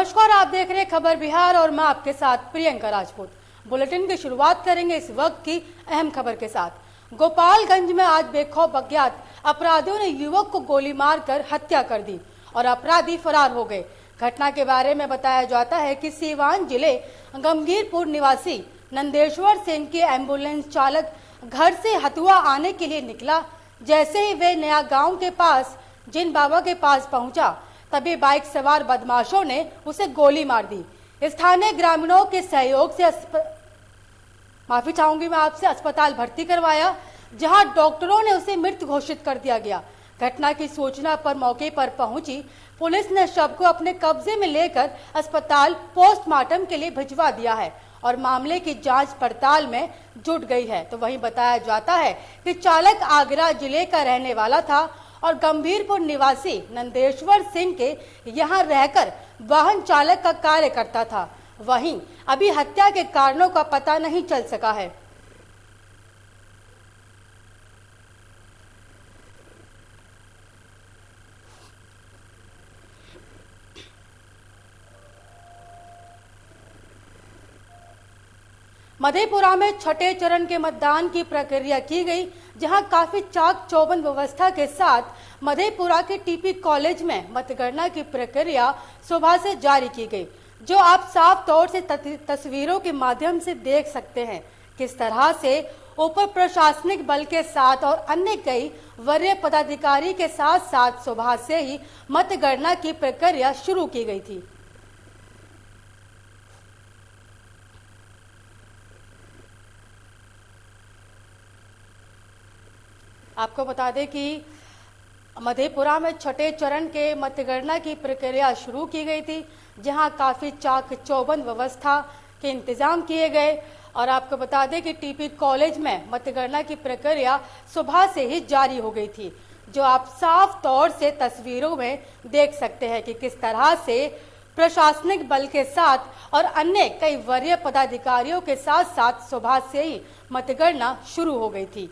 नमस्कार, आप देख रहे हैं खबर बिहार और मैं आपके साथ प्रियंका राजपूत। बुलेटिन की शुरुआत करेंगे इस वक्त की अहम खबर के साथ। गोपालगंज में आज बेखौफ अज्ञात अपराधियों ने युवक को गोली मारकर हत्या कर दी और अपराधी फरार हो गए। घटना के बारे में बताया जाता है कि सीवान जिले गंभीरपुर निवासी नंदेश्वर सिंह के एम्बुलेंस चालक घर से हथुआ आने के लिए निकला। जैसे ही वे नया गांव के पास जिन बाबा के पास पहुंचा, तभी बाइक सवार बदमाशों ने उसे गोली मार दी। स्थानीय ग्रामीणों के सहयोग से अस्पताल भर्ती करवाया, जहां डॉक्टरों ने उसे मृत घोषित कर दिया गया। घटना की सूचना पर मौके पर पहुंची पुलिस ने शव को अपने कब्जे में लेकर अस्पताल पोस्टमार्टम के लिए भिजवा दिया है और मामले की जांच पड़ताल में जुट गई है। तो वहीं बताया जाता है कि चालक आगरा जिले का रहने वाला था और गंभीरपुर निवासी नंदेश्वर सिंह के यहां रहकर वाहन चालक का कार्य करता था। वहीं अभी हत्या के कारणों का पता नहीं चल सका है। मधेपुरा में छठे चरण के मतदान की प्रक्रिया की गई, जहां काफी चाक चौबंद व्यवस्था के साथ मधेपुरा के टीपी कॉलेज में मतगणना की प्रक्रिया सुबह से जारी की गई, जो आप साफ तौर से तस्वीरों के माध्यम से देख सकते हैं किस तरह से ऊपर प्रशासनिक बल के साथ और अन्य कई वरीय पदाधिकारी के साथ साथ सुबह से ही मतगणना की प्रक्रिया शुरू की गई थी। आपको बता दें कि मधेपुरा में छठे चरण के मतगणना की प्रक्रिया शुरू की गई थी, जहां काफी चाक चौबंद व्यवस्था के इंतजाम किए गए। और आपको बता दें कि टीपी कॉलेज में मतगणना की प्रक्रिया सुबह से ही जारी हो गई थी, जो आप साफ तौर से तस्वीरों में देख सकते हैं कि किस तरह से प्रशासनिक बल के साथ और अन्य कई वरीय पदाधिकारियों के साथ साथ सुबह से ही मतगणना शुरू हो गई थी।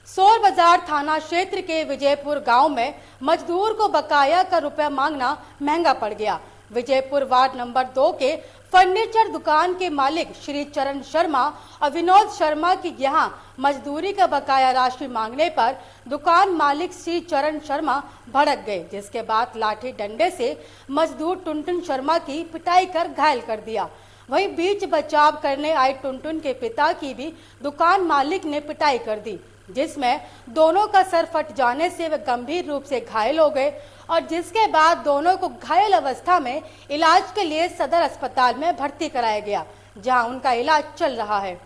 सोर बाजार थाना क्षेत्र के विजयपुर गांव में मजदूर को बकाया का रुपया मांगना महंगा पड़ गया। विजयपुर वार्ड नंबर 2 के फर्नीचर दुकान के मालिक श्री चरण शर्मा और विनोद शर्मा की यहां मजदूरी का बकाया राशि मांगने पर दुकान मालिक श्री चरण शर्मा भड़क गए, जिसके बाद लाठी डंडे से मजदूर टुनटुन शर्मा की पिटाई कर घायल कर दिया। वहीं बीच बचाव करने आए टुनटुन के पिता की भी दुकान मालिक ने पिटाई कर दी, जिसमें दोनों का सर फट जाने से वे गंभीर रूप से घायल हो गए और जिसके बाद दोनों को घायल अवस्था में इलाज के लिए सदर अस्पताल में भर्ती कराया गया, जहां उनका इलाज चल रहा है।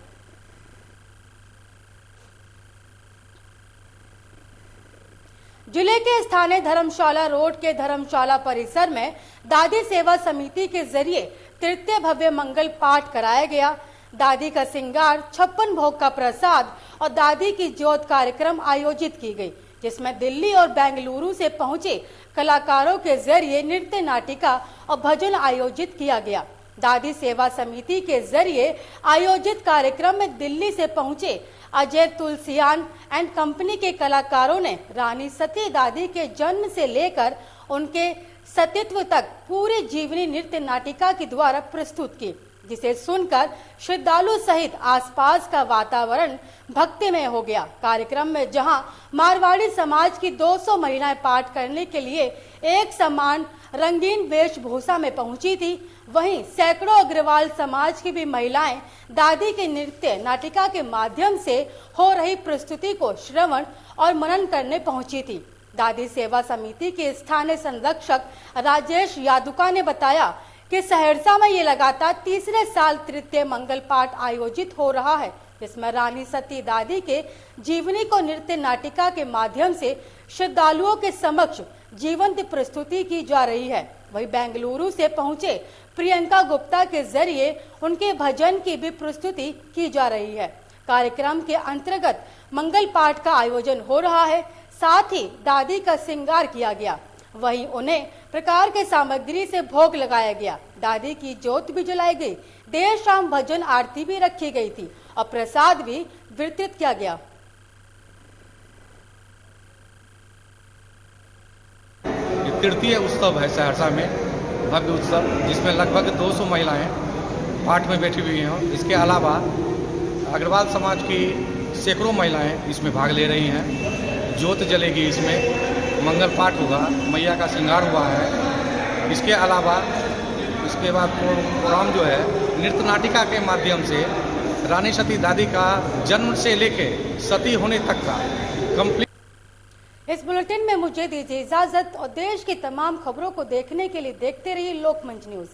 जिले के स्थानीय धर्मशाला रोड के धर्मशाला परिसर में दादी सेवा समिति के जरिए तृतीय भव्य मंगल पाठ कराया गया। दादी का श्रृंगार, 56 भोग का प्रसाद और दादी की ज्योत कार्यक्रम आयोजित की गई, जिसमें दिल्ली और बेंगलुरु से पहुंचे कलाकारों के जरिए नृत्य, नाटिका और भजन आयोजित किया गया। दादी सेवा समिति के जरिए आयोजित कार्यक्रम में दिल्ली से पहुंचे अजय तुलसियान एंड कंपनी के कलाकारों ने रानी सती दादी के जन्म से लेकर उनके सतीत्व तक पूरी जीवनी नृत्य नाटिका के द्वारा प्रस्तुत की, जिसे सुनकर श्रद्धालु सहित आसपास का वातावरण भक्तिमय हो गया। कार्यक्रम में जहां मारवाड़ी समाज की 200 महिलाएं पाठ करने के लिए एक समान रंगीन वेशभूषा में पहुंची थी, वहीं सैकड़ों अग्रवाल समाज की भी महिलाएं दादी के नृत्य नाटिका के माध्यम से हो रही प्रस्तुति को श्रवण और मनन करने पहुंची थी। दादी सेवा समिति के स्थानीय संरक्षक राजेश यादुका ने बताया कि सहरसा में ये लगातार तीसरे साल तृतीय मंगल पाठ आयोजित हो रहा है, जिसमें रानी सती दादी के जीवनी को नृत्य नाटिका के माध्यम से श्रद्धालुओं के समक्ष जीवंत प्रस्तुति की जा रही है। वहीं बेंगलुरु से पहुंचे प्रियंका गुप्ता के जरिए उनके भजन की भी प्रस्तुति की जा रही है। कार्यक्रम के अंतर्गत मंगल पाठ का आयोजन हो रहा है, साथ ही दादी का श्रृंगार किया गया, वहीं उन्हें प्रकार के सामग्री से भोग लगाया गया। दादी की ज्योत भी जलाई गई, देर शाम भजन आरती भी रखी गई थी और प्रसाद भी वितरित किया गया। तृतीय उत्सव है सहरसा में, भव्य उत्सव, जिसमें लगभग 200 महिलाएं पाठ में बैठी हुई हैं। इसके अलावा अग्रवाल समाज की सैकड़ों महिलाएं इसमें भाग ले रही हैं। ज्योत जलेगी, इसमें मंगल पाठ होगा, मैया का श्रृंगार हुआ है। इसके अलावा इसके बाद प्रोग्राम जो है नृत्य नाटिका के माध्यम से रानी सती दादी का जन्म से लेके सती होने तक का कंप्लीट। इस बुलेटिन में मुझे दीजिए इजाजत और देश की तमाम खबरों को देखने के लिए देखते रहिए लोकमंच न्यूज।